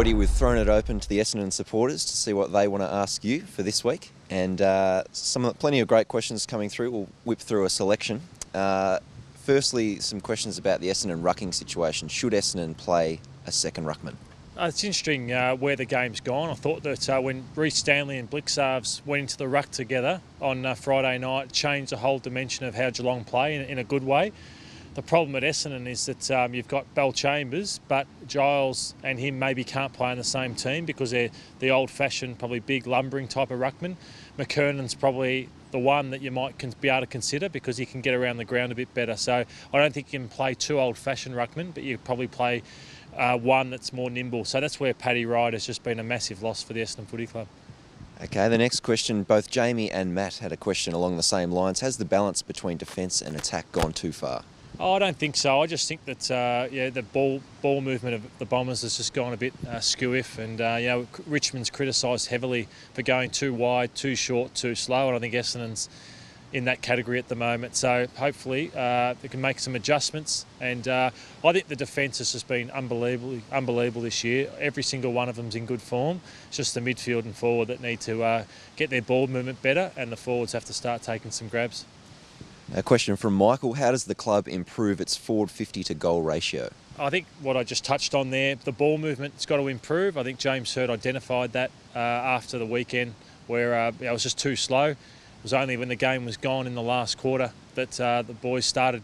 Lloydy, we've thrown it open to the Essendon supporters to see what they want to ask you for this week. And plenty of great questions coming through. We'll whip through a selection. Firstly, some questions about the Essendon rucking situation. Should Essendon play a second ruckman? It's interesting where the game's gone. I thought that when Reece Stanley and Blixarves went into the ruck together on Friday night, it changed the whole dimension of how Geelong play in a good way. The problem at Essendon is that you've got Bell Chambers, but Giles and him maybe can't play on the same team because they're the old-fashioned, probably big lumbering type of ruckman. McKernan's probably the one that you might be able to consider because he can get around the ground a bit better. So I don't think you can play two old-fashioned ruckmen, but you probably play one that's more nimble. So that's where Paddy Ryde has just been a massive loss for the Essendon Footy Club. Okay, the next question, both Jamie and Matt had a question along the same lines. Has the balance between defence and attack gone too far? Oh, I don't think so. I just think that the ball movement of the Bombers has just gone a bit skew-if, and Richmond's criticised heavily for going too wide, too short, too slow, and I think Essendon's in that category at the moment. So hopefully they can make some adjustments, and I think the defence has just been unbelievable this year. Every single one of them's in good form. It's just the midfield and forward that need to get their ball movement better, and the forwards have to start taking some grabs. A question from Michael. How does the club improve its forward 50 to goal ratio? I think what I just touched on there, the ball movement's got to improve. I think James Hird identified that after the weekend where it was just too slow. It was only when the game was gone in the last quarter that the boys started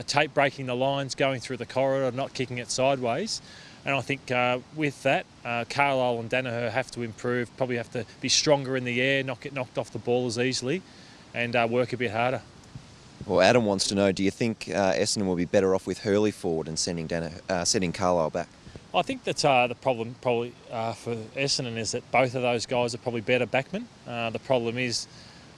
tape breaking the lines, going through the corridor, not kicking it sideways. And I think with that, Carlisle and Danaher have to improve, probably have to be stronger in the air, not get knocked off the ball as easily, and work a bit harder. Well, Adam wants to know, do you think Essendon will be better off with Hurley forward and sending Carlisle back? I think that the problem probably for Essendon is that both of those guys are probably better backmen. The problem is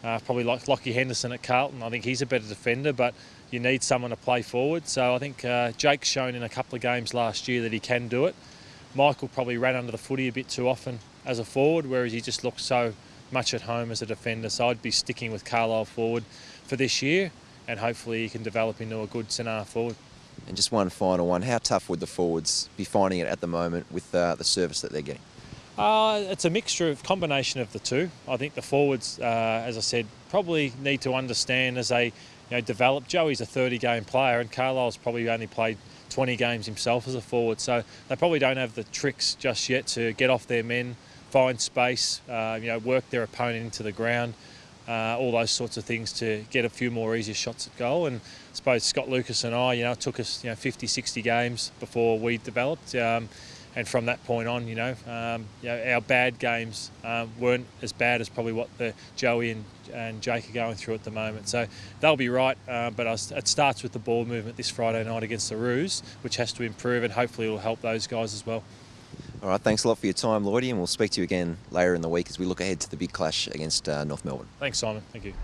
probably like Lockie Henderson at Carlton. I think he's a better defender, but you need someone to play forward. So I think Jake's shown in a couple of games last year that he can do it. Michael probably ran under the footy a bit too often as a forward, whereas he just looked so much at home as a defender. So I'd be sticking with Carlisle forward for this year, and hopefully he can develop into a good centre forward. And just one final one, how tough would the forwards be finding it at the moment with the service that they're getting? It's a mixture of combination of the two. I think the forwards, as I said, probably need to understand as they develop. Joey's a 30-game player and Carlisle's probably only played 20 games himself as a forward, so they probably don't have the tricks just yet to get off their men, find space, work their opponent into the ground. All those sorts of things to get a few more easier shots at goal. And I suppose Scott Lucas and I, it took us 50, 60 games before we developed. And from that point on, our bad games weren't as bad as probably what the Joey and Jake are going through at the moment. So they'll be right, but it starts with the ball movement this Friday night against the Roos, which has to improve, and hopefully it will help those guys as well. All right, thanks a lot for your time, Lloydy, and we'll speak to you again later in the week as we look ahead to the big clash against North Melbourne. Thanks, Simon. Thank you.